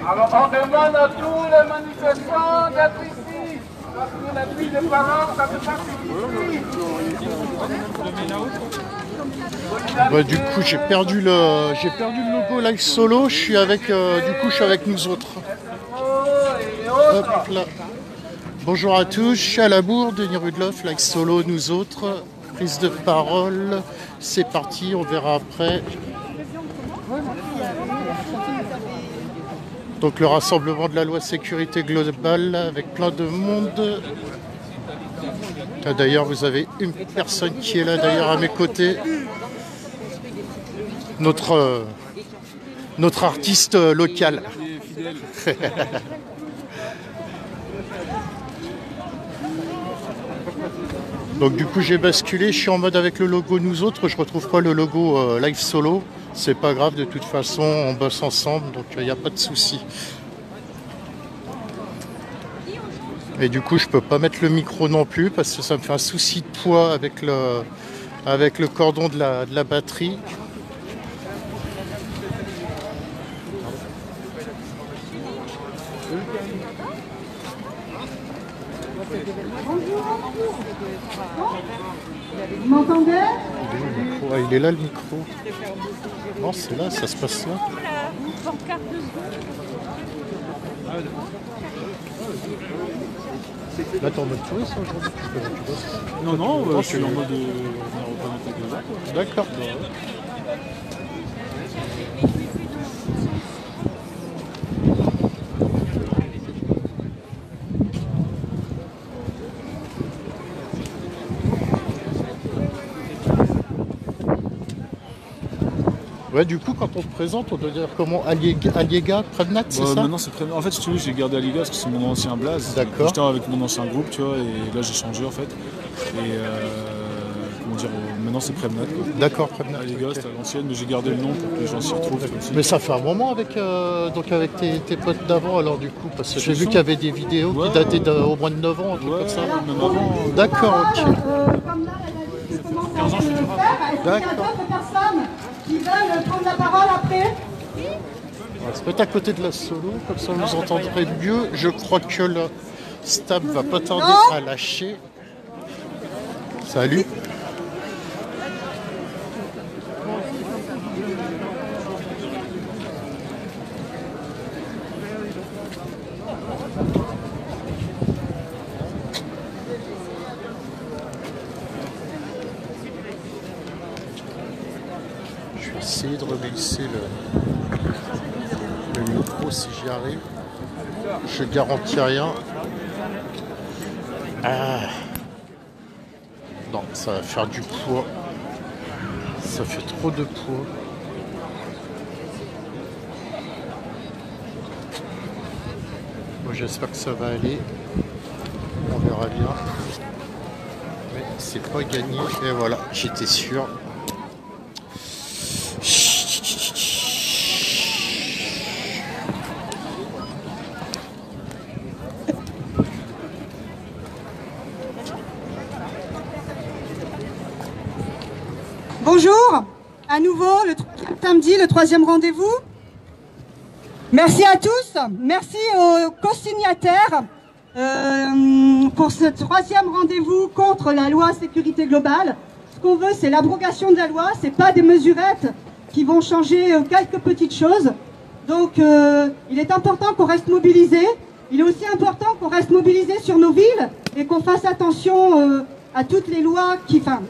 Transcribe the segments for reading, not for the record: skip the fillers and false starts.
Alors on demande à tous les manifestants d'être ici, parce que la vie des parents, ça ne peut pas suffire. Bah, du coup j'ai perdu le logo Live Solo, je suis avec nous autres. Hop là. Bonjour à tous, je suis à la Bourre, Denis Rudloff, Live Solo, nous autres. Prise de parole, c'est parti, on verra après. Donc le rassemblement de la loi sécurité globale avec plein de monde. D'ailleurs vous avez une personne qui est là d'ailleurs à mes côtés. Notre artiste local. Donc du coup j'ai basculé, je suis en mode avec le logo nous autres, je retrouve pas le logo Live Solo. C'est pas grave, de toute façon on bosse ensemble, donc il n'y a pas de souci. Et du coup je peux pas mettre le micro non plus parce que ça me fait un souci de poids avec le cordon de la batterie. Vous m'entendez? Il est là le micro. Non, c'est là, ça se passe là. Là, t'es en mode touriste aujourd'hui? Non, je suis en mode D'accord. Ouais, du coup, quand on se présente, on doit dire comment Aliega, Prevnat, c'est ça? Maintenant, c'est Prevnat. En fait, si tu veux, j'ai gardé Aliega parce que c'est mon ancien blaze. D'accord. J'étais avec mon ancien groupe, tu vois, et là, j'ai changé en fait. Et comment dire, maintenant, c'est Prevnat. D'accord, Prevnat. Aliega, c'était à l'ancienne, mais j'ai gardé le nom pour que les gens s'y retrouvent. Mais ça fait un moment avec tes potes d'avant, alors du coup, parce que j'ai vu qu'il y avait des vidéos qui dataient au moins de 9 ans, un truc comme ça. Même avant. D'accord, ok. Comme là, la liste commence à se faire. Est-ce qu'il y a d'autres personnes qui veulent prendre la parole après? On va se mettre à côté de la solo, comme ça on nous entendrait mieux. Je crois que le stab va pas tarder à lâcher. Salut. Je vais essayer de reglisser le micro si j'y arrive. Je garantis rien. Non, ça va faire du poids. Ça fait trop de poids. Bon, j'espère que ça va aller. On verra bien. Mais c'est pas gagné. Et voilà, j'étais sûr. Bonjour, à nouveau, samedi, le 3e rendez-vous. Merci à tous, merci aux co-signataires pour ce 3e rendez-vous contre la loi sécurité globale. Ce qu'on veut, c'est l'abrogation de la loi, c'est pas des mesurettes qui vont changer quelques petites choses. Donc, il est important qu'on reste mobilisé. Il est aussi important qu'on reste mobilisé sur nos villes et qu'on fasse attention à toutes les lois,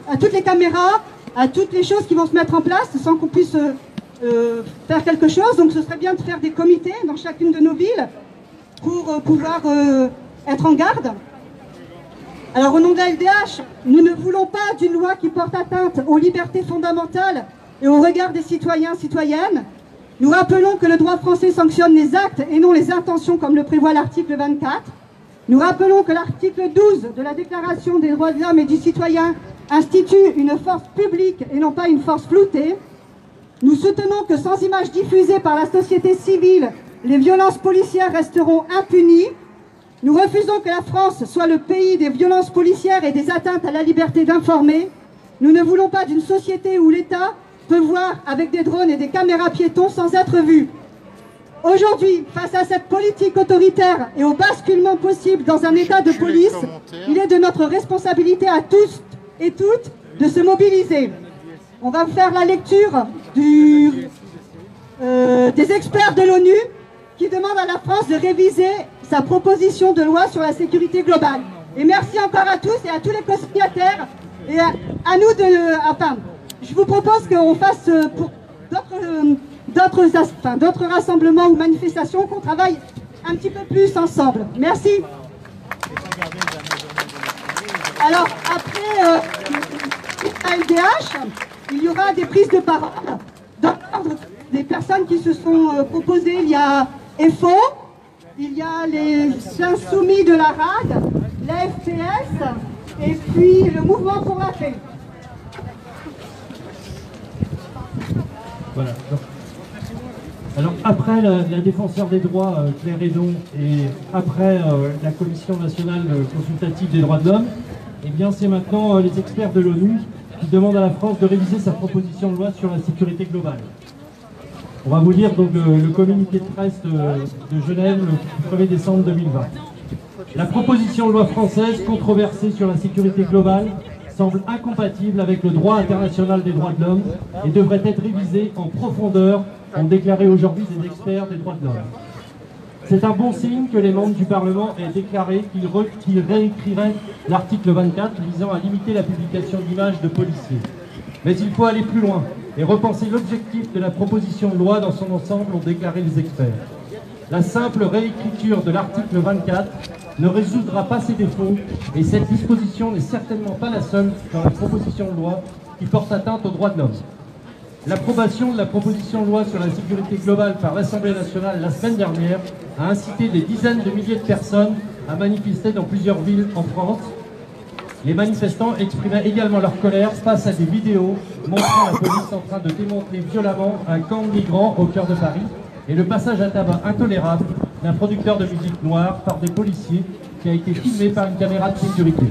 à toutes les caméras, à toutes les choses qui vont se mettre en place sans qu'on puisse faire quelque chose. Donc ce serait bien de faire des comités dans chacune de nos villes pour pouvoir être en garde. Alors au nom de la LDH, nous ne voulons pas d'une loi qui porte atteinte aux libertés fondamentales et au regard des citoyens et citoyennes. Nous rappelons que le droit français sanctionne les actes et non les intentions comme le prévoit l'article 24. Nous rappelons que l'article 12 de la Déclaration des droits de l'homme et du citoyen institue une force publique et non pas une force floutée. Nous soutenons que sans images diffusées par la société civile, les violences policières resteront impunies. Nous refusons que la France soit le pays des violences policières et des atteintes à la liberté d'informer. Nous ne voulons pas d'une société où l'État peut voir avec des drones et des caméras piétons sans être vu. Aujourd'hui, face à cette politique autoritaire et au basculement possible dans un état de police, il est de notre responsabilité à tous et toutes de se mobiliser. On va faire la lecture des experts de l'ONU qui demandent à la France de réviser sa proposition de loi sur la sécurité globale. Et merci encore à tous et à tous les co-signataires et à nous je vous propose qu'on fasse pour d'autres rassemblements ou manifestations, qu'on travaille un petit peu plus ensemble. Merci. Alors, après LDH, il y aura des prises de parole dans l'ordre des personnes qui se sont proposées. Il y a EFO, il y a les Insoumis de la RAD, la FPS et puis le Mouvement pour la paix. Voilà. Alors après la défenseur des droits, Claire Hédon, et après la Commission nationale consultative des droits de l'homme, eh bien c'est maintenant les experts de l'ONU qui demandent à la France de réviser sa proposition de loi sur la sécurité globale. On va vous lire donc le communiqué de presse de Genève le 1er décembre 2020. La proposition de loi française controversée sur la sécurité globale semble incompatible avec le droit international des droits de l'homme et devrait être révisée en profondeur, ont déclaré aujourd'hui des experts des droits de l'homme. C'est un bon signe que les membres du Parlement aient déclaré qu'ils réécriraient l'article 24 visant à limiter la publication d'images de policiers. Mais il faut aller plus loin et repenser l'objectif de la proposition de loi dans son ensemble, ont déclaré les experts. La simple réécriture de l'article 24 ne résoudra pas ses défauts et cette disposition n'est certainement pas la seule dans la proposition de loi qui porte atteinte aux droits de l'homme. L'approbation de la proposition de loi sur la sécurité globale par l'Assemblée nationale la semaine dernière a incité des dizaines de milliers de personnes à manifester dans plusieurs villes en France. Les manifestants exprimaient également leur colère face à des vidéos montrant la police en train de démonter violemment un camp de migrants au cœur de Paris et le passage à tabac intolérable d'un producteur de musique noire par des policiers qui a été filmé par une caméra de sécurité.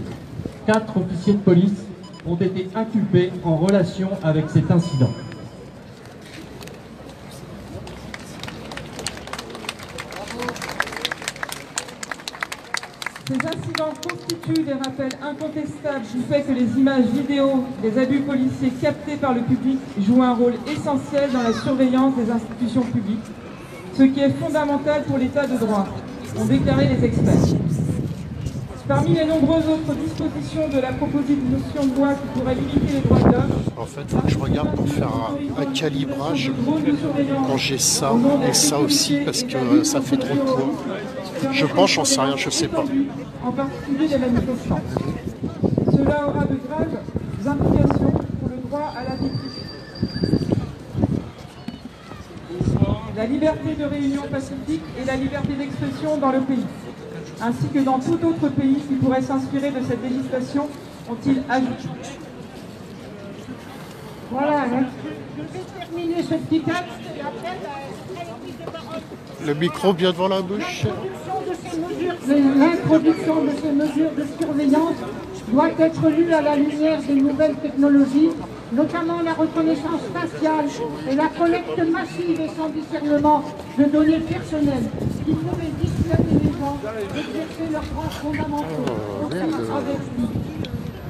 4 officiers de police ont été inculpés en relation avec cet incident. Ces incidents constituent des rappels incontestables du fait que les images vidéo des abus policiers captés par le public jouent un rôle essentiel dans la surveillance des institutions publiques, ce qui est fondamental pour l'état de droit, ont déclaré les experts. Parmi les nombreuses autres dispositions de la proposition de loi qui pourraient limiter les droits de l'homme, en fait, il faut que je regarde pour faire un calibrage quand j'ai ça et ça aussi, parce que ça fait trop de poids. Je pense, j'en sais rien, je sais pas. En particulier les manifestants. Cela aura de graves implications pour le droit à la vie privée. La liberté de réunion pacifique et la liberté d'expression dans le pays, ainsi que dans tout autre pays qui pourrait s'inspirer de cette législation, ont-ils ajouté. Voilà, je vais terminer ce petit texte et après la prise de parole. Le micro bien devant la bouche. L'introduction de ces mesures de surveillance doit être lue à la lumière des nouvelles technologies, notamment la reconnaissance faciale et la collecte massive et sans discernement de données personnelles qui pourraient dissuader les gens d'exercer leurs droits fondamentaux avec lui.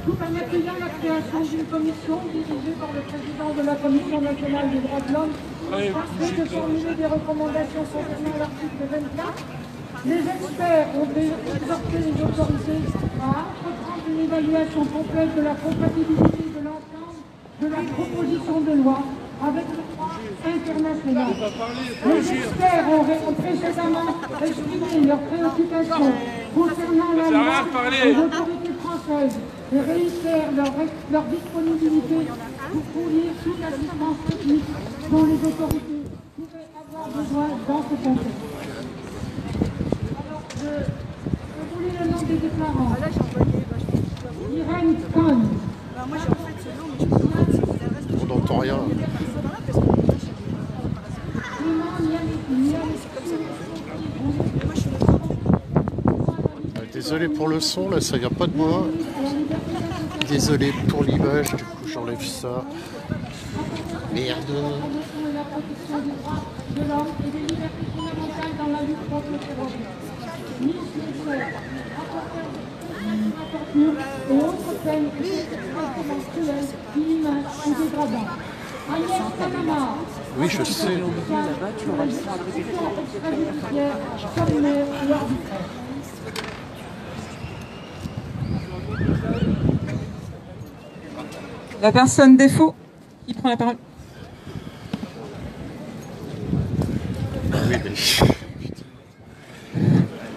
Tout en accueillant la création d'une commission dirigée par le président de la Commission nationale des droits de l'homme, chargée de formuler des recommandations concernant l'article 24, les experts ont exhorté les autorités à entreprendre une évaluation complète de la compatibilité de l'ensemble de la proposition de loi avec le droit international. Les experts ont précédemment exprimé leurs préoccupations concernant la loi des autorités françaises et réitèrent leur disponibilité pour fournir toute assistance technique dont les autorités pourraient avoir besoin dans ce contexte. Je vous lis le nom des déclarants. Irène Cohn. On n'entend rien. Désolé pour le son, là ça vient pas de moi. Désolé pour l'image, du coup j'enlève ça. Merde. La protection des droits de l'homme et des libertés fondamentales dans la lutte contre le terrorisme. Miss Nelson, rapporteur de la torture et autres peines et comportements cruels, inhumains ou dégradants. Agnès Panama. Oui, je sais. Sommaire ou arbitraire. La personne défaut qui prend la parole.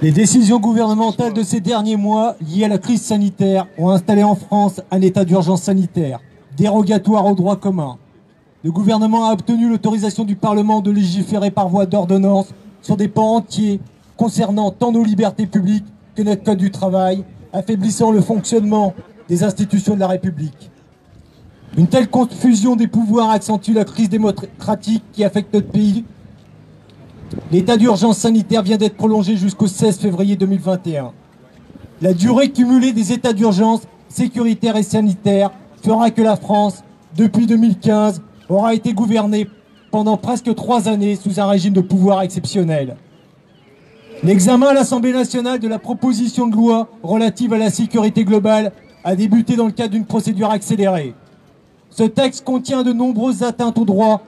Les décisions gouvernementales de ces derniers mois liées à la crise sanitaire ont installé en France un état d'urgence sanitaire, dérogatoire au droit commun. Le gouvernement a obtenu l'autorisation du Parlement de légiférer par voie d'ordonnance sur des pans entiers concernant tant nos libertés publiques que notre code du travail, affaiblissant le fonctionnement des institutions de la République. Une telle confusion des pouvoirs accentue la crise démocratique qui affecte notre pays. L'état d'urgence sanitaire vient d'être prolongé jusqu'au 16 février 2021. La durée cumulée des états d'urgence sécuritaire et sanitaire fera que la France, depuis 2015, aura été gouvernée pendant presque 3 années sous un régime de pouvoir exceptionnel. L'examen à l'Assemblée nationale de la proposition de loi relative à la sécurité globale a débuté dans le cadre d'une procédure accélérée. Ce texte contient de nombreuses atteintes aux droits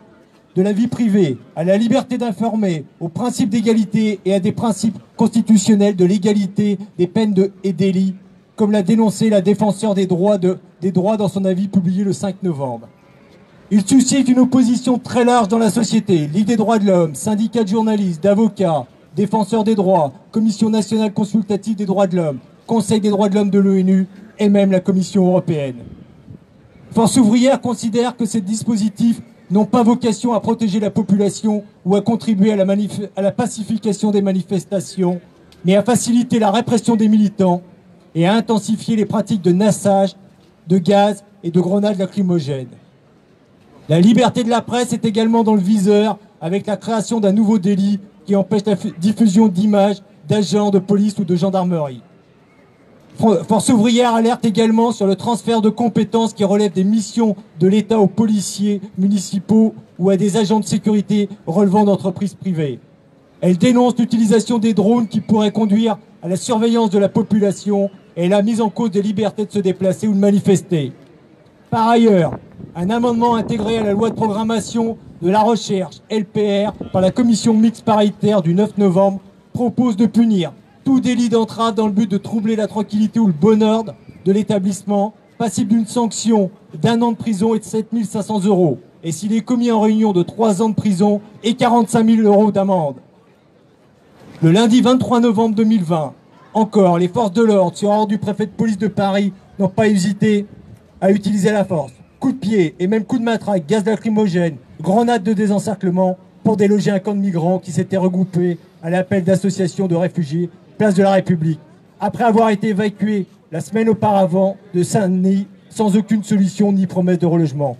de la vie privée, à la liberté d'informer, au principe d'égalité et à des principes constitutionnels de l'égalité des peines et délits, comme l'a dénoncé la défenseure des droits dans son avis publié le 5 novembre. Il suscite une opposition très large dans la société, Ligue des droits de l'homme, syndicats de journalistes, d'avocats, défenseurs des droits, Commission nationale consultative des droits de l'homme, Conseil des droits de l'homme de l'ONU et même la Commission européenne. Force ouvrière considère que ces dispositifs n'ont pas vocation à protéger la population ou à contribuer à la pacification des manifestations, mais à faciliter la répression des militants et à intensifier les pratiques de nassage, de gaz et de grenades lacrymogènes. La liberté de la presse est également dans le viseur avec la création d'un nouveau délit qui empêche la diffusion d'images d'agents de police ou de gendarmerie. Force ouvrière alerte également sur le transfert de compétences qui relèvent des missions de l'État aux policiers municipaux ou à des agents de sécurité relevant d'entreprises privées. Elle dénonce l'utilisation des drones qui pourraient conduire à la surveillance de la population et la mise en cause des libertés de se déplacer ou de manifester. Par ailleurs, un amendement intégré à la loi de programmation de la recherche, LPR, par la commission mixte paritaire du 9 novembre, propose de punir tout délit d'entrave dans le but de troubler la tranquillité ou le bon ordre de l'établissement, passible d'une sanction d'1 an de prison et de 7 500 €, et s'il est commis en réunion de 3 ans de prison et 45 000 € d'amende. Le lundi 23 novembre 2020, encore, les forces de l'ordre, sur ordre du préfet de police de Paris, n'ont pas hésité à utiliser la force. Coups de pied et même coups de matraque, gaz lacrymogène, grenades de désencerclement pour déloger un camp de migrants qui s'était regroupé à l'appel d'associations de réfugiés place de la République, après avoir été évacué la semaine auparavant de Saint-Denis sans aucune solution ni promesse de relogement.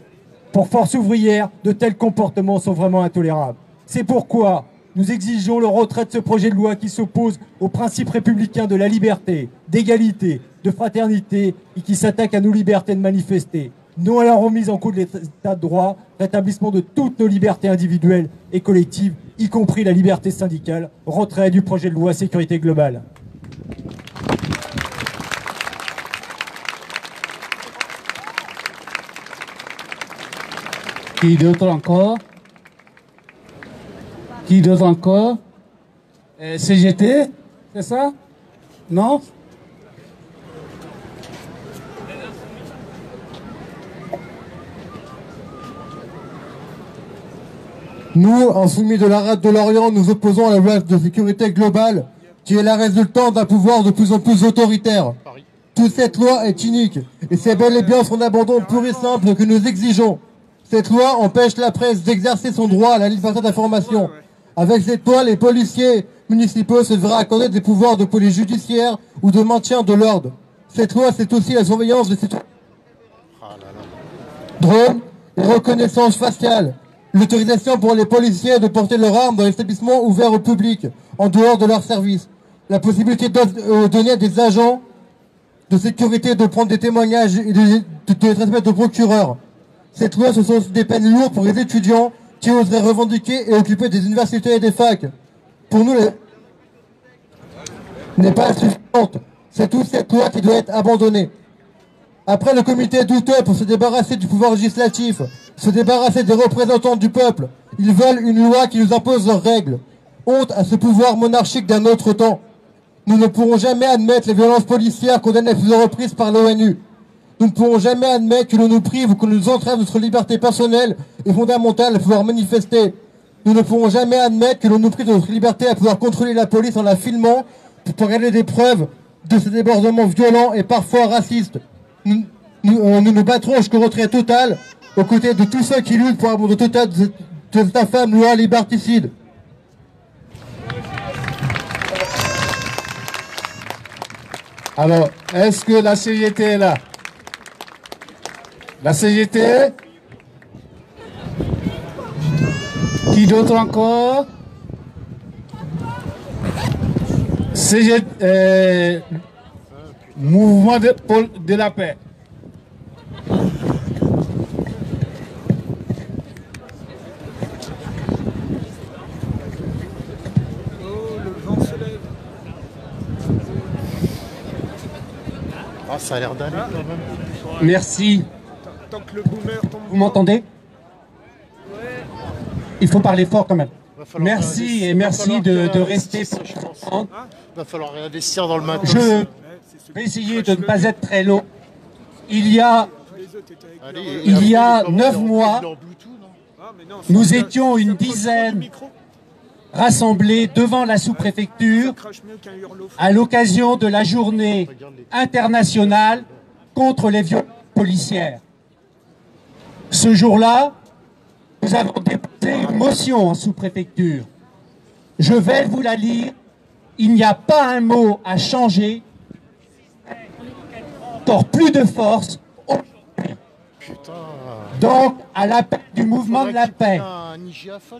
Pour Force ouvrière, de tels comportements sont vraiment intolérables. C'est pourquoi nous exigeons le retrait de ce projet de loi qui s'oppose aux principes républicains de la liberté, d'égalité, de fraternité et qui s'attaque à nos libertés de manifester. Non à la remise en cause de l'état de droit, rétablissement de toutes nos libertés individuelles et collectives, y compris la liberté syndicale, retrait du projet de loi sécurité globale. Qui d'autre encore? Qui d'autre encore? CGT, c'est ça? Non? Nous, insoumis de la rade de l'Orient, nous opposons à la loi de sécurité globale, qui est la résultante d'un pouvoir de plus en plus autoritaire. Toute cette loi est unique, et c'est bel et bien son abandon pur et simple que nous exigeons. Cette loi empêche la presse d'exercer son droit à la liberté d'information. Avec cette loi, les policiers municipaux se verraient accorder des pouvoirs de police judiciaire ou de maintien de l'ordre. Cette loi, c'est aussi la surveillance de citoyens. Drones et reconnaissance faciale. L'autorisation pour les policiers de porter leurs armes dans les établissements ouverts au public, en dehors de leur service. La possibilité de donner à des agents de sécurité de prendre des témoignages et de les transmettre au procureur. Cette loi, ce sont aussi des peines lourdes pour les étudiants qui oseraient revendiquer et occuper des universités et des facs. Pour nous, n'est pas suffisante. C'est toute cette loi qui doit être abandonnée. Après le comité douteux pour se débarrasser du pouvoir législatif, se débarrasser des représentants du peuple, ils veulent une loi qui nous impose leurs règles. Honte à ce pouvoir monarchique d'un autre temps. Nous ne pourrons jamais admettre les violences policières condamnées à plusieurs reprises par l'ONU. Nous ne pourrons jamais admettre que l'on nous prive ou que l'on nous entrave notre liberté personnelle et fondamentale à pouvoir manifester. Nous ne pourrons jamais admettre que l'on nous prive de notre liberté à pouvoir contrôler la police en la filmant pour regarder des preuves de ces débordements violents et parfois racistes. Nous nous battrons jusqu'au retrait total aux côtés de tous ceux qui luttent pour l'abandon total de cette infâme loi liberticide. Alors, est-ce que la CGT est là? La CGT? Qui d'autre encore? CGT, Mouvement de la paix. Ah, ça a l'air d'aller quand même. Merci. Vous m'entendez? Il faut parler fort quand même. Merci et merci de rester. Il va falloir réinvestir dans le matin. Je vais essayer de ne pas être très long. Il y a 9 mois, nous étions une dizaine rassemblés devant la sous-préfecture à l'occasion de la journée internationale contre les violences policières. Ce jour-là, nous avons déposé une motion en sous-préfecture. Je vais vous la lire. Il n'y a pas un mot à changer. Encore plus de force. Donc, à l'appel du mouvement de la paix,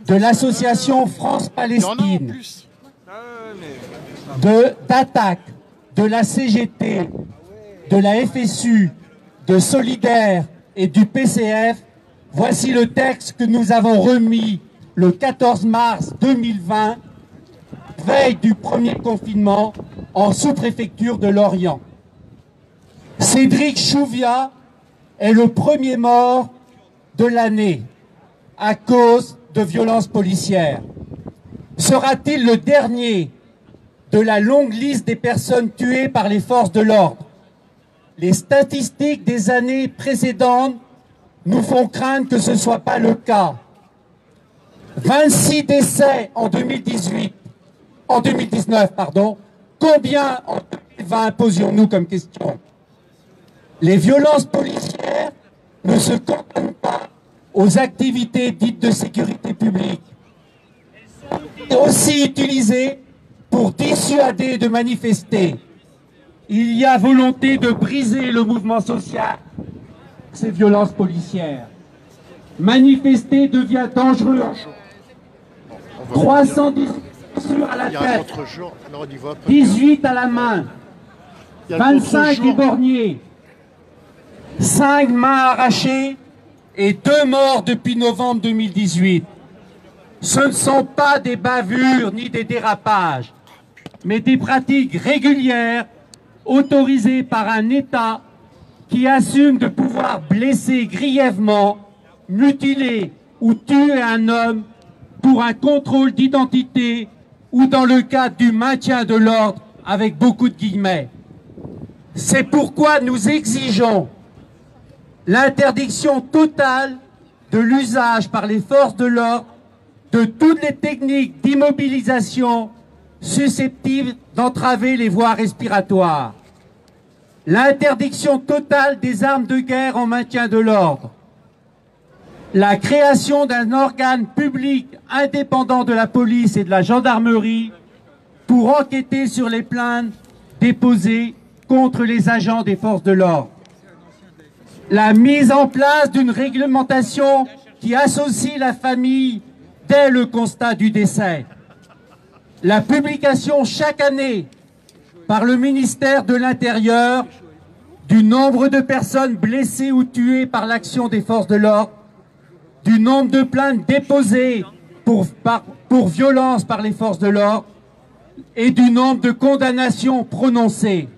de l'association France-Palestine, d'Attaque, de la CGT, de la FSU, de Solidaire et du PCF, voici le texte que nous avons remis le 14 mars 2020, veille du premier confinement, en sous-préfecture de Lorient. Cédric Chouviat est le premier mort de l'année à cause de violences policières. Sera-t-il le dernier de la longue liste des personnes tuées par les forces de l'ordre? Les statistiques des années précédentes nous font craindre que ce ne soit pas le cas. 26 décès en 2019, pardon. Combien en 2020 posions-nous comme question? Les violences policières ne se cantonnent pas aux activités dites de sécurité publique. Elles sont aussi utilisées pour dissuader de manifester. Il y a volonté de briser le mouvement social, ces violences policières. Manifester devient dangereux. 310 à la tête, 18 à la main, 25 éborgnés, 5 mains arrachées et 2 morts depuis novembre 2018. Ce ne sont pas des bavures ni des dérapages, mais des pratiques régulières autorisées par un État qui assume de pouvoir blesser grièvement, mutiler ou tuer un homme pour un contrôle d'identité ou dans le cadre du maintien de l'ordre avec beaucoup de guillemets. C'est pourquoi nous exigeons l'interdiction totale de l'usage par les forces de l'ordre de toutes les techniques d'immobilisation susceptibles d'entraver les voies respiratoires. L'interdiction totale des armes de guerre en maintien de l'ordre. La création d'un organe public indépendant de la police et de la gendarmerie pour enquêter sur les plaintes déposées contre les agents des forces de l'ordre. La mise en place d'une réglementation qui associe la famille dès le constat du décès. La publication chaque année par le ministère de l'Intérieur du nombre de personnes blessées ou tuées par l'action des forces de l'ordre, du nombre de plaintes déposées pour violence par les forces de l'ordre et du nombre de condamnations prononcées.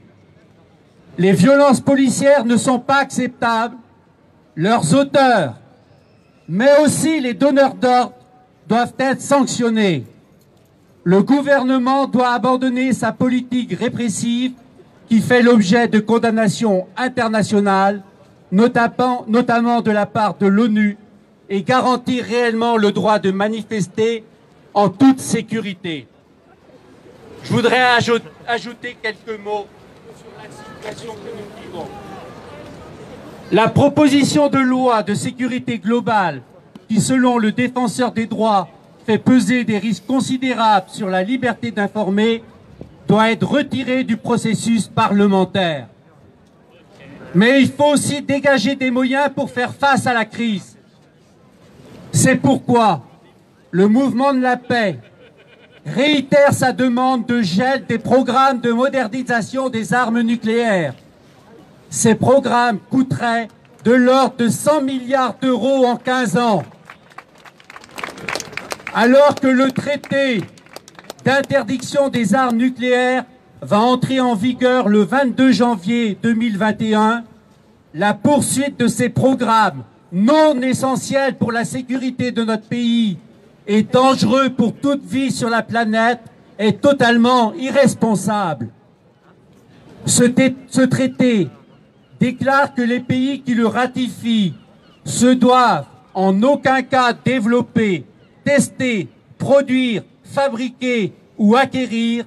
Les violences policières ne sont pas acceptables. Leurs auteurs, mais aussi les donneurs d'ordre, doivent être sanctionnés. Le gouvernement doit abandonner sa politique répressive qui fait l'objet de condamnations internationales, notamment de la part de l'ONU, et garantir réellement le droit de manifester en toute sécurité. Je voudrais ajouter quelques mots sur la situation que nous vivons. La proposition de loi de sécurité globale qui, selon le défenseur des droits, fait peser des risques considérables sur la liberté d'informer, doit être retirée du processus parlementaire. Mais il faut aussi dégager des moyens pour faire face à la crise. C'est pourquoi le mouvement de la paix réitère sa demande de gel des programmes de modernisation des armes nucléaires. Ces programmes coûteraient de l'ordre de 100 milliards d'euros en 15 ans. Alors que le traité d'interdiction des armes nucléaires va entrer en vigueur le 22 janvier 2021, la poursuite de ces programmes non essentiels pour la sécurité de notre pays et dangereux pour toute vie sur la planète est totalement irresponsable. Ce traité déclare que les pays qui le ratifient se doivent en aucun cas développer, tester, produire, fabriquer ou acquérir,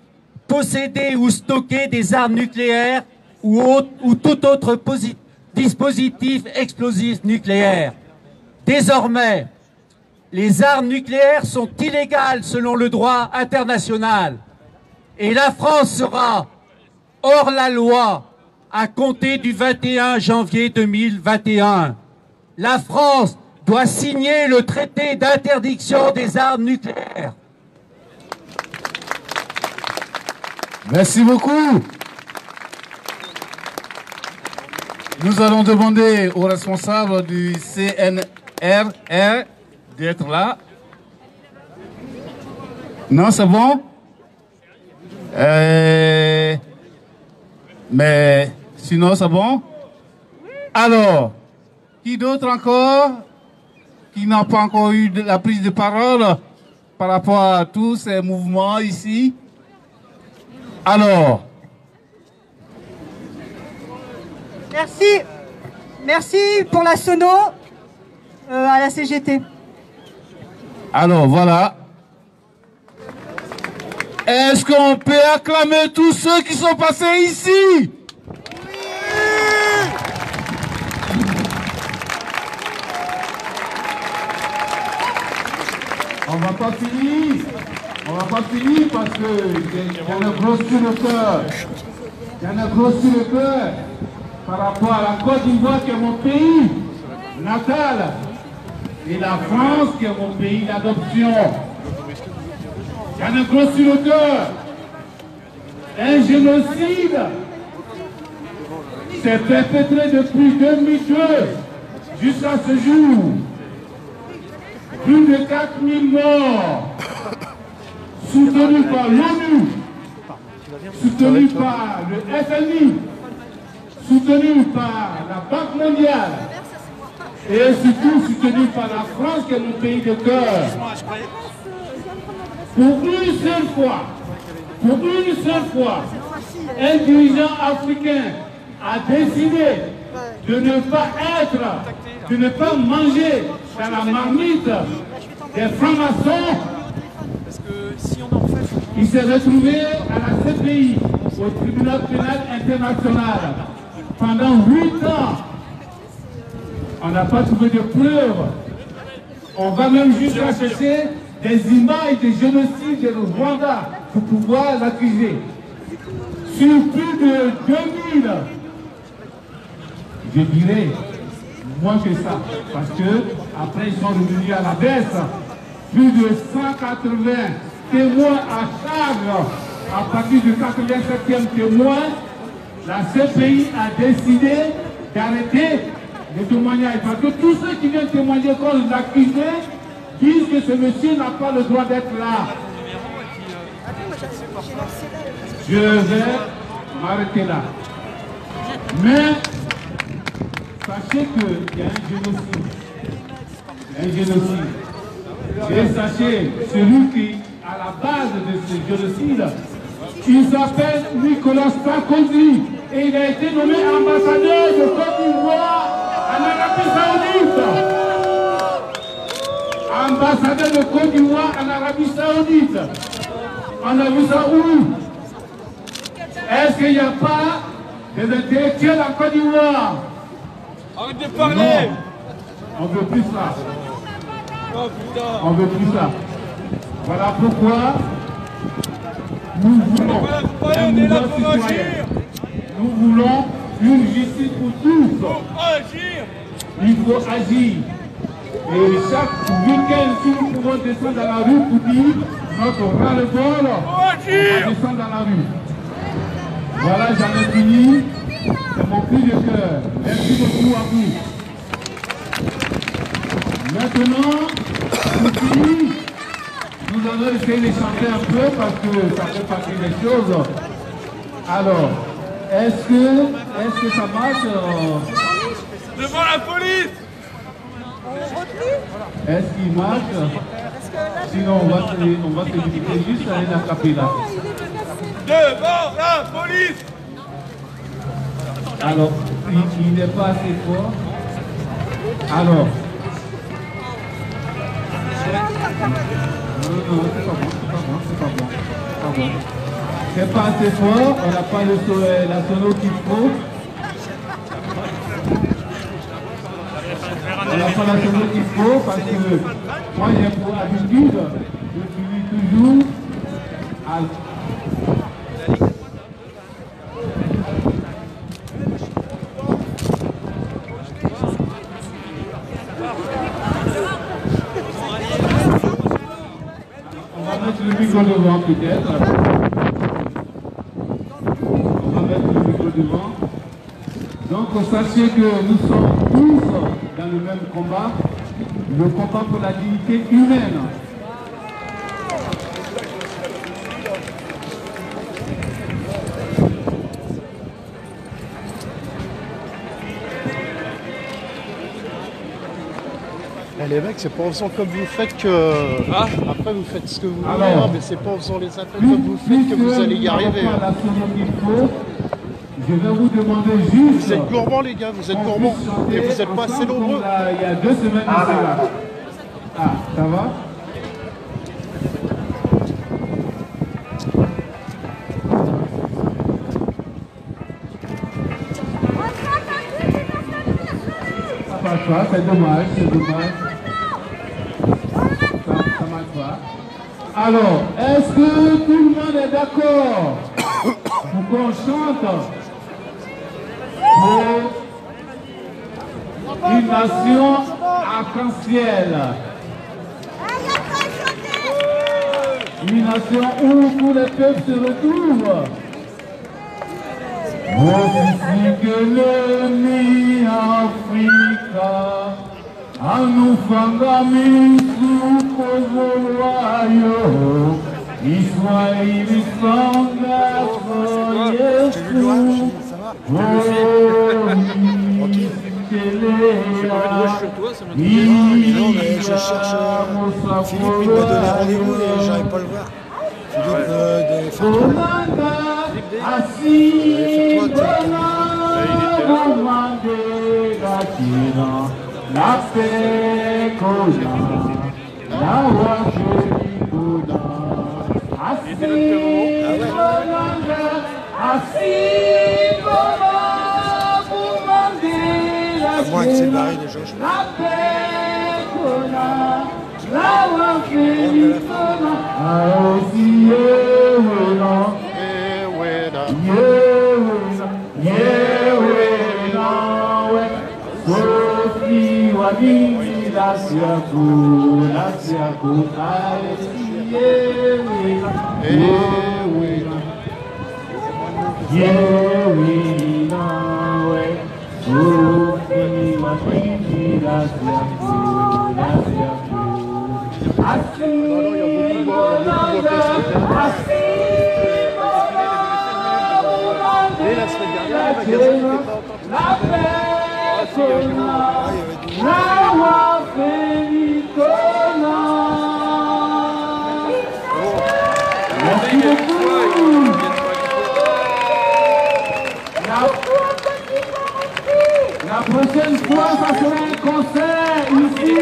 posséder ou stocker des armes nucléaires ou tout autre dispositif explosif nucléaire. Désormais, les armes nucléaires sont illégales selon le droit international et la France sera hors la loi à compter du 21 janvier 2021. La France doit signer le traité d'interdiction des armes nucléaires. Merci beaucoup. Nous allons demander aux responsables du CNRR d'être là. Non, c'est bon? Mais sinon, c'est bon? Alors, qui d'autre encore qui n'a pas encore eu la prise de parole par rapport à tous ces mouvements ici? Alors. Merci pour la sono à la CGT. Alors voilà. Est-ce qu'on peut acclamer tous ceux qui sont passés ici? Oui. On va pas finir. On va pas finir parce qu'il y en a gros sur le cœur. Il y en a gros sur le cœur par rapport à la Côte d'Ivoire qui est mon pays natal et la France qui est mon pays d'adoption. Il y en a gros sur le cœur. Un génocide s'est perpétré depuis 2002 jusqu'à ce jour. Plus de 4000 morts soutenus par l'ONU, soutenus par le FMI, soutenus par la Banque mondiale et surtout soutenus par la France qui est mon pays de cœur. Pour une seule fois, un dirigeant africain a décidé de ne pas manger dans la marmite des francs-maçons. Il s'est retrouvé à la CPI, au tribunal pénal international. Pendant 8 ans, on n'a pas trouvé de preuves. On va même jusqu'à chercher des images des génocides de Rwanda pour pouvoir l'accuser. Sur plus de 2000, je dirais moins que ça, parce que après ils sont revenus à la baisse. Plus de 180 témoins à charge à partir du 87e témoin la CPI a décidé d'arrêter les témoignages. Parce que tous ceux qui viennent témoigner contre l'accusé disent que ce monsieur n'a pas le droit d'être là. Je vais m'arrêter là. Mais sachez qu'il y a un génocide. Et sachez, celui qui est à la base de ce génocide, il s'appelle Nicolas Sarkozy et il a été nommé ambassadeur de Côte d'Ivoire en Arabie Saoudite. Ambassadeur de Côte d'Ivoire en Arabie Saoudite. On a vu ça où? Est-ce qu'il n'y a pas des intellectuels en Côte d'Ivoire? Arrête de parler! Non. On ne veut plus ça. Oh putain! On ne veut plus ça. Voilà pourquoi nous voulons un mouvement citoyen. Nous voulons une justice pour tous. Il faut agir. Et chaque week-end, si nous pouvons descendre dans la rue pour dire notre ras-le-bol, on va descendre dans la rue. Voilà, j'en ai fini. C'est mon cri de cœur. Merci beaucoup à vous. Maintenant, pour finir, nous allons essayer de chanter un peu parce que ça fait partie des choses. Alors, est-ce que ça marche Devant la police! Est-ce qu'il marche? Sinon, on va se limiter juste à une acapella. Devant la police! Alors, il n'est pas assez fort. Alors. Non, c'est pas bon. C'est pas assez fort, on n'a pas la sono qu'il faut. On n'a pas la sono qu'il faut parce que moi j'ai pour habitude de finir toujours à... Le micro devant peut-être. On va mettre le micro devant. Donc sachez que nous sommes tous dans le même combat, le combat pour la dignité humaine. Les mecs, c'est pas en faisant comme vous faites que... Après, vous faites ce que vous voulez, hein, mais c'est pas en faisant les appels comme vous faites que vous allez y arriver. Hein. Je vais vous demander juste... Vous êtes gourmands, les gars, vous êtes gourmands. Et vous n'êtes pas assez nombreux. Il y a 2 semaines, Ah, ça va? C'est dommage, ça marche pas. Alors, est-ce que tout le monde est d'accord pour qu'on chante pour une nation arc-en-ciel? Une nation où tous les peuples se retrouvent. Aussi que l'ennemi Africa, à nous fangami sous Kozoloayo, Israël sanga soyesu, je cherche Philippe, il m'a donné rendez-vous et j'arrive pas à le voir. Philippe à moins que c'est barré déjà, je Yeah, La prochaine fois, ça sera un concert ici.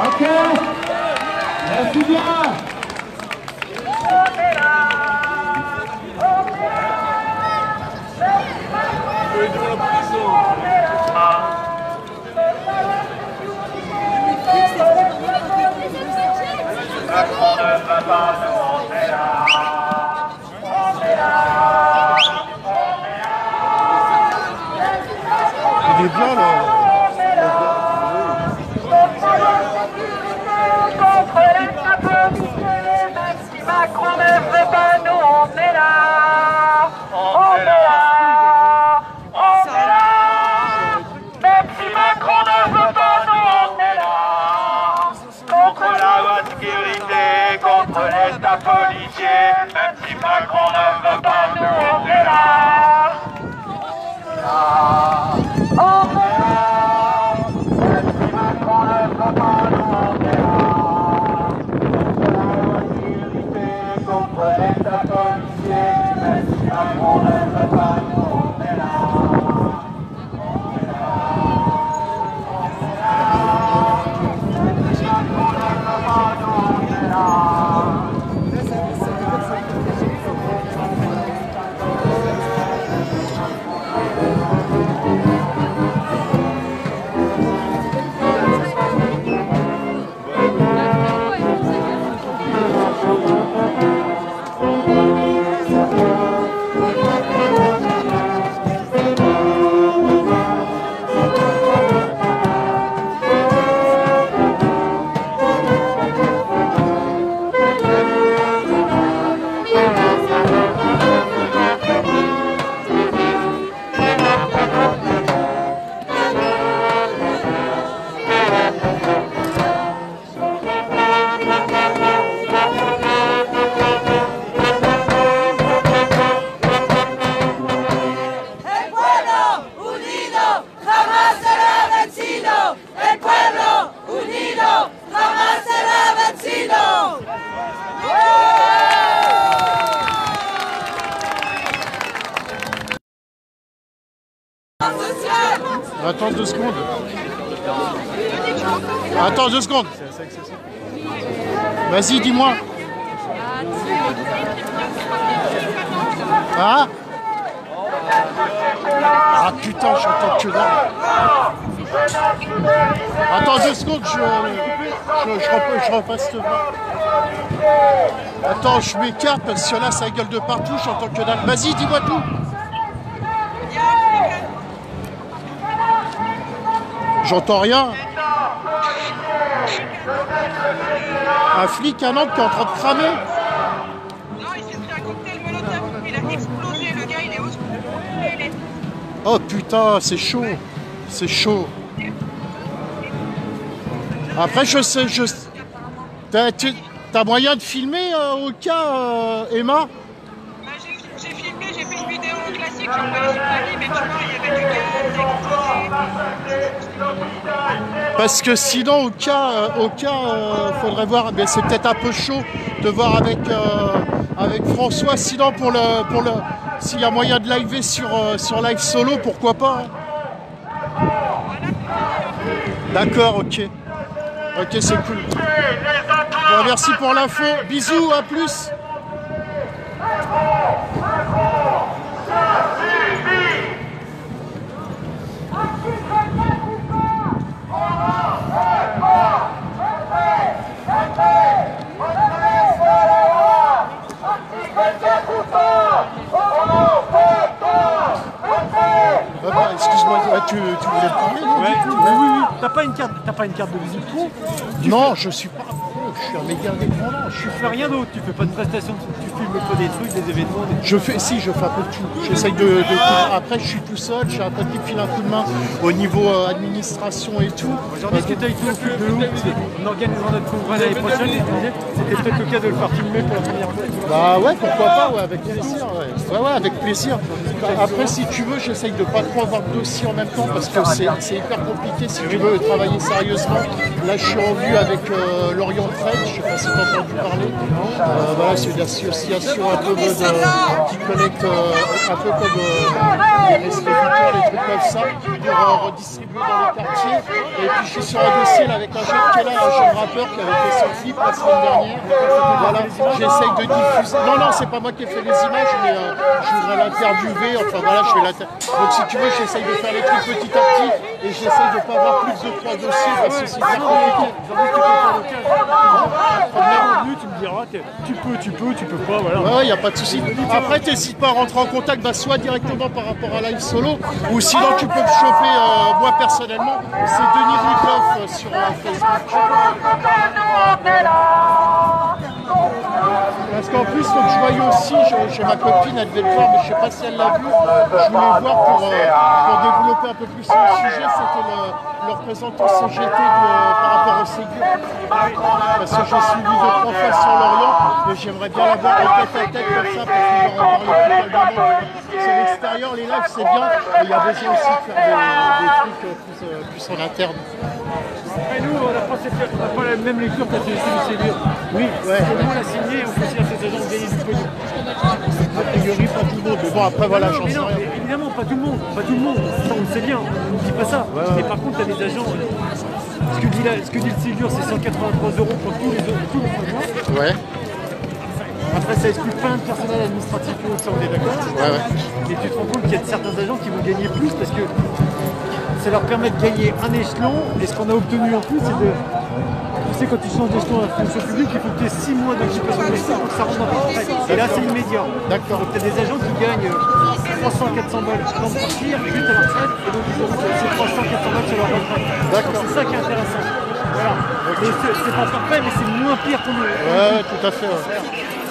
Ok? Merci bien. Macron ne va pas, nous on est là. On est là. Il est bien là. Contre l'instabilité, même si Macron ne veut pas, nous on est là. On est là. On est là. Même si Macron ne veut pas, nous on est là. Contre la sécurité, contre l'état policier, même si Macron ne veut pas, nous on est là. On est là. Même si Macron ne veut pas, nous on est là. Contre l'état policier, même si Macron ne veut pas, nous on est là. Attends 2 secondes. Attends 2 secondes. Vas-y, dis-moi. Ah ah putain, j'entends que dalle. Attends 2 secondes, je repasse te voir. Attends, je m'écarte parce que là ça gueule de partout, j'entends que dalle. Vas-y, dis-moi tout. J'entends rien. Un flic à Nantes qui est en train de cramer. Non, il s'est pris un cocktail molotov. Il a explosé. Le gars, il est au secours. Oh putain, c'est chaud. C'est chaud. Après, je sais. T'as moyen de filmer au cas, Emma? J'ai filmé, j'ai fait une vidéo classique, j'ai envoyé sur la ligne, mais tu vois, il y avait du gaz, parce que sinon, au cas, faudrait voir. Mais c'est peut-être un peu chaud de voir avec François. Sinon, s'il y a moyen de liver sur live solo, pourquoi pas. Hein. D'accord, ok. Ok, c'est cool. Bon, merci pour l'info. Bisous, à plus. Excuse-moi, tu voulais me parler, non? Ouais, oui. T'as pas une carte de visite pro? Non, je suis pas pro. suis un média indépendant. Tu fais rien d'autre, tu fais pas de prestations, tu filmes pas des trucs, des événements. Je fais un peu de tout. J'essaye Après, je suis tout seul, j'ai un pote qui me file un coup de main au niveau administration et tout. J'en discutais avec toi au fil de l'eau, parce qu'on organisera notre congrès l'année prochaine, et je me disais, c'était peut-être le cas de le faire filmer pour la première fois. Bah ouais, pourquoi pas, ouais, avec plaisir. Ouais, avec plaisir. Après, si tu veux, j'essaye de pas trop avoir de dossiers en même temps, parce que c'est hyper compliqué si tu veux travailler sérieusement. Là, je suis en vue avec l'Orient Trade, je sais pas si tu as entendu parler. Voilà, c'est une association un peu qui connecte un peu comme les distributeurs, les trucs comme ça, pour redistribuer dans les quartiers. Et puis je suis sur un dossier là, avec un jeune qui est là, un jeune rappeur qui avait fait son clip la semaine dernière. Voilà, j'essaye de diffuser. Non, c'est pas moi qui ai fait les images, mais je voudrais l'interviewer. Enfin voilà, je vais l'interviewer. Donc si tu veux, j'essaye de faire les trucs petit à petit et j'essaye de ne pas avoir plus de 3 dossiers parce que c'est très compliqué. Tu me diras, tu peux pas, voilà. Ouais, il n'y a pas de souci. Après, t'hésites pas à rentrer en contact, soit directement par rapport à Live Solo, ou sinon tu peux me choper, moi personnellement, c'est Denis Rudloff sur Facebook. Parce qu'en plus, il faut que je voie aussi, j'ai ma copine, elle devait le voir, mais je ne sais pas si elle l'a vu. Je voulais voir pour développer un peu plus le sujet, c'était le représentant CGT par rapport au Ségur. Parce que j'ai suivi 2-3 fois sur l'Orient, mais j'aimerais bien l'avoir en tête à tête comme ça pour pouvoir en parler plus calmement. C'est l'extérieur, les lives c'est bien, mais il y a besoin aussi de faire des trucs plus en interne. Et nous, on n'a pas la même lecture que celui du Ségur. Oui, ouais. Tout le monde l'a signé, on considère que ces agents ont gagné du pognon. A priori, pas tout le monde, mais bon, après voilà, j'en sais rien. Évidemment, pas tout le monde, ça on le sait bien, on ne dit pas ça. Ouais. Mais par contre, tu as des agents, ce que dit le Ségur, c'est 183 € pour tous les mois. Ouais. Après, ça exclut plein de personnel administratif et autres, ça on est d'accord. Ouais. Et tu te rends compte qu'il y a certains agents qui vont gagner plus parce que ça leur permet de gagner un échelon, et ce qu'on a obtenu en plus, c'est de... Tu sais, quand tu changes d'échelon à la fonction publique, il faut que tu aies 6 mois d'occupation de l'échelon pour que ça rentre dans ta retraite. Et là, c'est immédiat. D'accord. Donc, tu as des agents qui gagnent 300-400 balles avant de partir, vite à la retraite, et donc ils ont ces 300-400 balles sur leur retraite. D'accord. C'est ça qui est intéressant. Voilà. Okay. C'est pas parfait, mais c'est moins pire pour nous. Ouais, tout à fait. Ouais.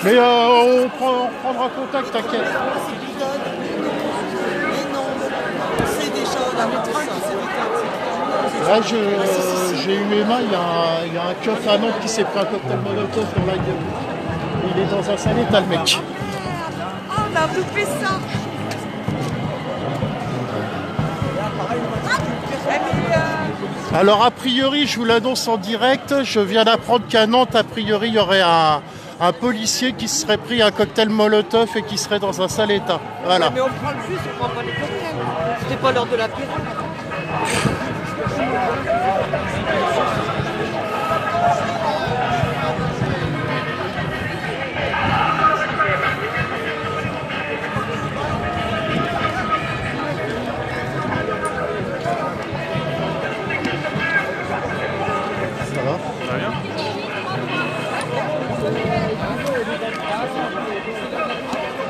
Mais on prendra contact, t'inquiète. Là, j'ai eu Emma, il y a un keuf à Nantes qui s'est pris un cocktail molotov dans la gueule. Il est dans un sale état, le mec. On a loupé ça. Alors, a priori, je vous l'annonce en direct, je viens d'apprendre qu'à Nantes, a priori, il y aurait un policier qui se serait pris un cocktail molotov et qui serait dans un sale état. Voilà. Mais on prend le jus, on prend pas les cocktails. C'était pas l'heure de la pyramide. Ça va ?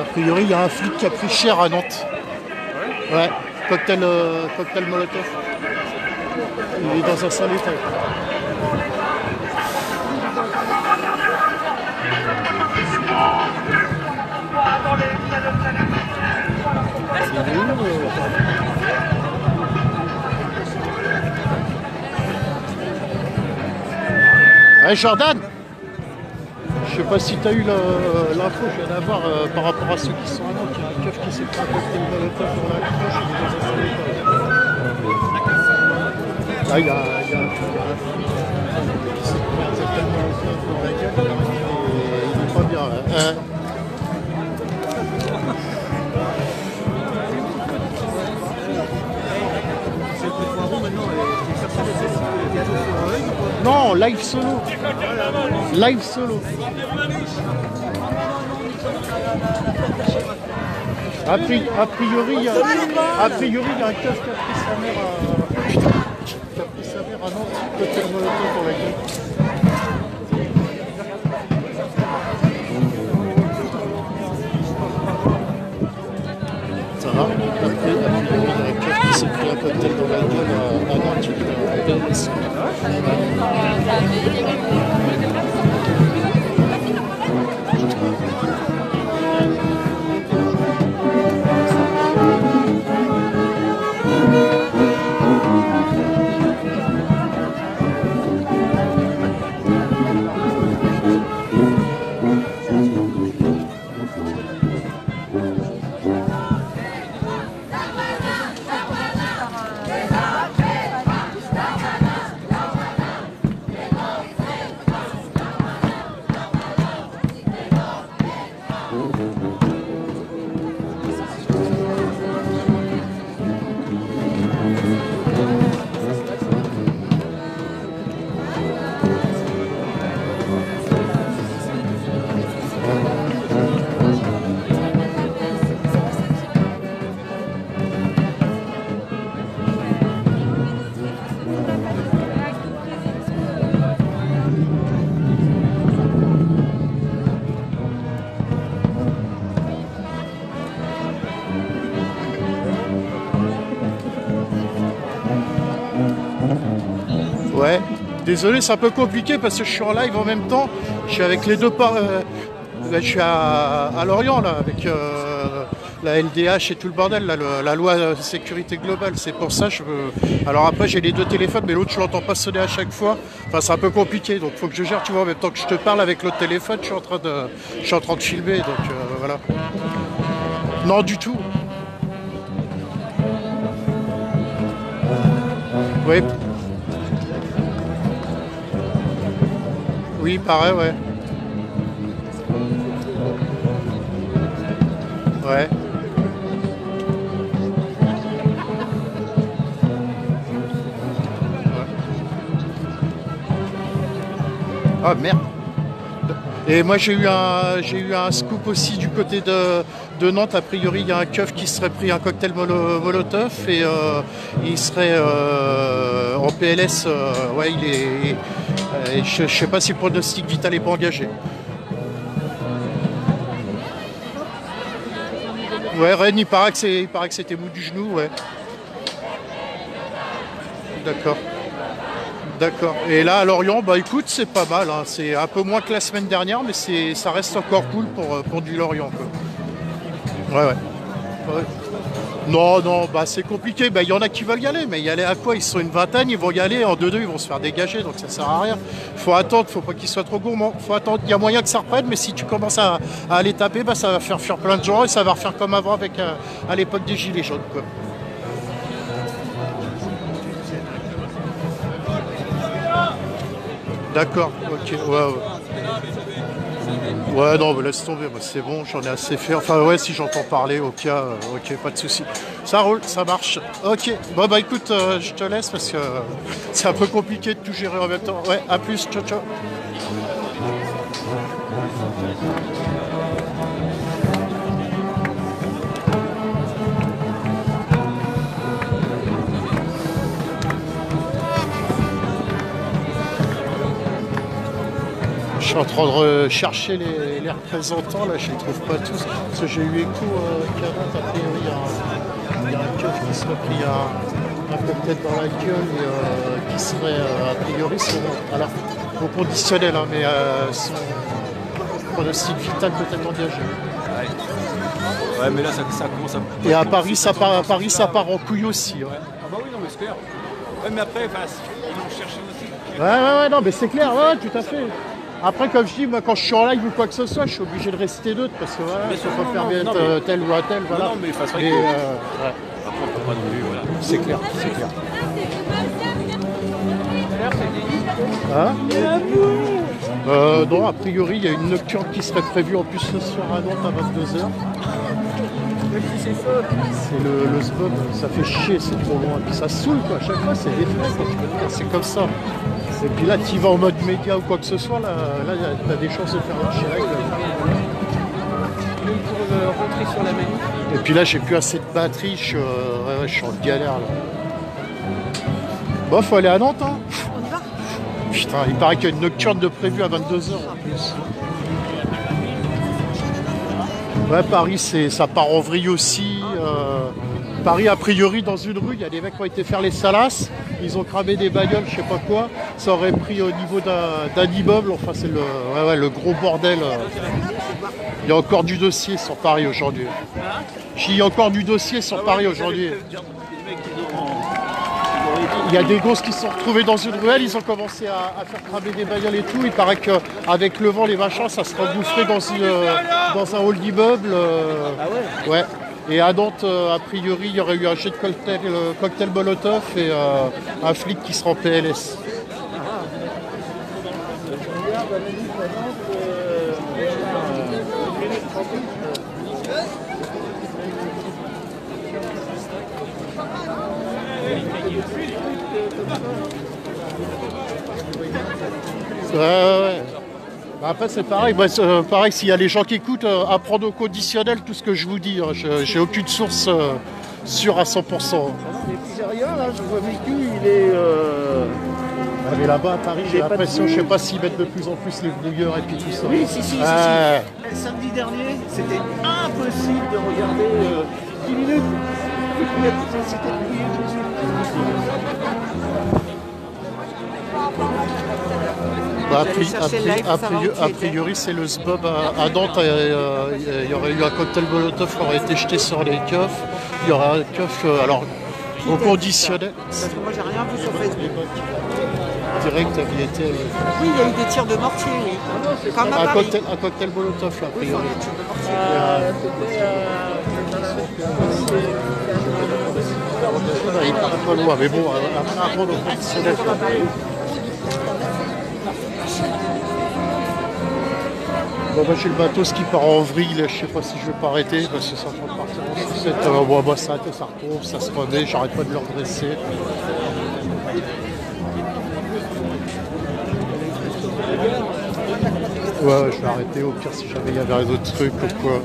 A priori, il y a un flic qui a pris cher à Nantes. Ouais, cocktail molotov. Il est dans un sale état. Hey Jordan, je sais pas si tu as eu l'info, je viens d'avoir par rapport à ceux qui sont à Nantes, il y a un keuf qui s'est pris un cocktail molotov dans la tronche, il est dans un sale état. Là, il y a un flic qui s'est pris un cocktail molotov dans la gueule, et il est pas bien là. Non, live solo. Live solo. A priori, il y a un keuf qui a pris sa mère à Nantes, cocktail molotov dans la gueule. Ça va. Après, il y a un keuf qui s'est pris un cocktail dans la gueule à Nantes. Désolé, c'est un peu compliqué parce que je suis en live en même temps. Je suis avec les deux je suis à Lorient là, avec la LDH et tout le bordel, là, la loi sécurité globale. C'est pour ça je veux. Alors après j'ai les deux téléphones, mais l'autre je l'entends pas sonner à chaque fois. Enfin c'est un peu compliqué, donc faut que je gère, tu vois, en même temps que je te parle avec l'autre téléphone, je suis en train de filmer, donc voilà. Non du tout. Oui. Oui, pareil, ouais. Ouais. Ah merde. Et moi j'ai eu un scoop aussi du côté de Nantes. A priori il y a un keuf qui serait pris un cocktail molotov et il serait en PLS. Ouais, il est. Je sais pas si le pronostic vital n'est pas engagé. Ouais, Rennes, il paraît que c'était mou du genou, ouais. D'accord. D'accord. Et là, à Lorient, bah écoute, c'est pas mal. Hein. C'est un peu moins que la semaine dernière, mais ça reste encore cool pour du Lorient, quoi. Ouais. Non, bah c'est compliqué. Bah il y en a qui veulent y aller, mais y aller à quoi? Ils sont une vingtaine, ils vont y aller, en 2-2, ils vont se faire dégager, donc ça sert à rien. Faut attendre, faut pas qu'ils soient trop gourmands. Faut attendre, il y a moyen que ça reprenne, mais si tu commences à aller taper, bah ça va faire fuir plein de gens et ça va refaire comme avant avec à l'époque des gilets jaunes, quoi. D'accord, ok, ouais. Ouais, non, mais laisse tomber, bah, c'est bon, j'en ai assez fait. Enfin, ouais, si j'entends parler, au cas, ok, pas de souci. Ça roule, ça marche. Ok, bon, bah écoute, je te laisse parce que c'est un peu compliqué de tout gérer en même temps. Ouais, à plus, ciao, ciao. Je suis en train de rechercher les représentants, là je ne les trouve pas tous, parce que j'ai eu écho qu'à Nantes, a priori il y a un keuf qui serait pris un cocktail dans la gueule et qui serait a priori alors au conditionnel, hein, mais son pronostic vital peut-être engagé. Ouais, mais là ça commence à... Et à Paris ça part en couille aussi. Ouais. Ah bah oui, non mais c'est clair. Ouais, mais après, ils l'ont cherché aussi. Ouais, non mais c'est clair, ouais, tout à fait. Après, comme je dis, moi, quand je suis en live ou quoi que ce soit, je suis obligé de rester neutre parce que voilà, il faut pas faire bien tel ou un tel, voilà. Non, mais façon ouais. Après, on peut pas non plus, voilà. C'est clair, c'est clair. Hein? Non, a priori, il y a une nocturne qui serait prévue en plus ce soir à Nantes à 22h. C'est le SBOM, ça fait chier, c'est trop loin. Puis ça saoule, quoi. À chaque fois, c'est des frais, quoi. C'est comme ça. Et puis là, tu vas en mode média ou quoi que ce soit, là tu as des chances de faire marcher avec. Pour rentrer sur la manif. Et puis là, j'ai plus assez de batterie, je suis en galère là. Bon, faut aller à Nantes, hein. On y va. Putain, il paraît qu'il y a une nocturne de prévue à 22h en plus. Ouais, Paris, ça part en vrille aussi. Paris, a priori, dans une rue, il y a des mecs qui ont été faire les salasses. Ils ont cramé des bagnoles, je sais pas quoi. Ça aurait pris au niveau d'un immeuble. Enfin, c'est le gros bordel. Il y a encore du dossier sur Paris aujourd'hui. Il y a encore du dossier sur Paris aujourd'hui. Il y a des gosses qui se sont retrouvés dans une ruelle. Ils ont commencé à faire cramer des bagnoles et tout. Il paraît qu'avec le vent, les machins, ça se engouffrait dans un hall d'immeuble. Ah ouais. Ouais. Et à Nantes, a priori, il y aurait eu un jet de cocktail molotov et un flic qui sera en PLS. Ouais. Après c'est pareil, pareil s'il y a les gens qui écoutent, à prendre au conditionnel tout ce que je vous dis, hein. J'ai aucune source sûre à 100%. C'est rien là, je vois vécu, il est... Ah, mais là-bas à Paris, j'ai l'impression, je sais pas s'ils mettent de plus en plus les brouilleurs et puis tout ça. Oui, si. Samedi dernier, c'était impossible de regarder 10 minutes. C'était plié tout de suite. Bah, a priori, c'est le SBOB à Nantes. Il y aurait eu un cocktail Molotov qui aurait été jeté sur les keufs. Il y aura un keuf, alors, au conditionnel. Parce que moi, j'ai rien vu sur Facebook. Direct, il était. Oui, il y a eu des tirs de mortier, oui. Comme à Paris. Un cocktail Molotov, là, a priori. Il part pas loin, mais bon, après, un rôle au conditionnel. Bon, bah, j'ai le bateau qui part en vrille, je sais pas si je vais pas arrêter parce que ça va partir en sucette. Bon, bah, ça retombe, ça se remet, j'arrête pas de le redresser. Ouais, je vais arrêter au pire si jamais il y avait d'autres trucs ou quoi.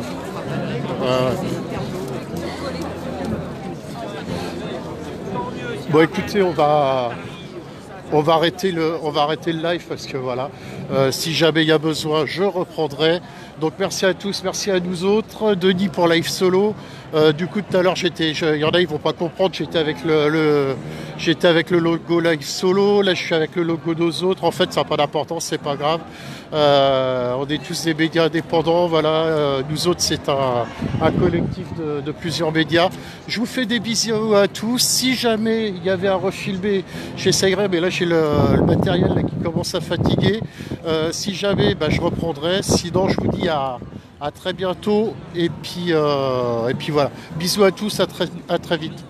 Bon, écoutez, on va arrêter le live parce que voilà, si jamais il y a besoin, je reprendrai. Donc merci à tous, merci à nous autres. Denis pour live solo. Du coup, tout à l'heure, il y en a, ils vont pas comprendre. J'étais avec le logo live solo. Là, je suis avec le logo dos autres. En fait, ça n'a pas d'importance, c'est pas grave. On est tous des médias indépendants. Voilà, nous autres, c'est un collectif de plusieurs médias. Je vous fais des bisous à tous. Si jamais il y avait à refilmer, j'essayerai, mais là, j'ai le matériel là, qui commence à fatiguer. Si jamais, bah, je reprendrai. Sinon, je vous dis à très bientôt. Et puis voilà. Bisous à tous, à très vite.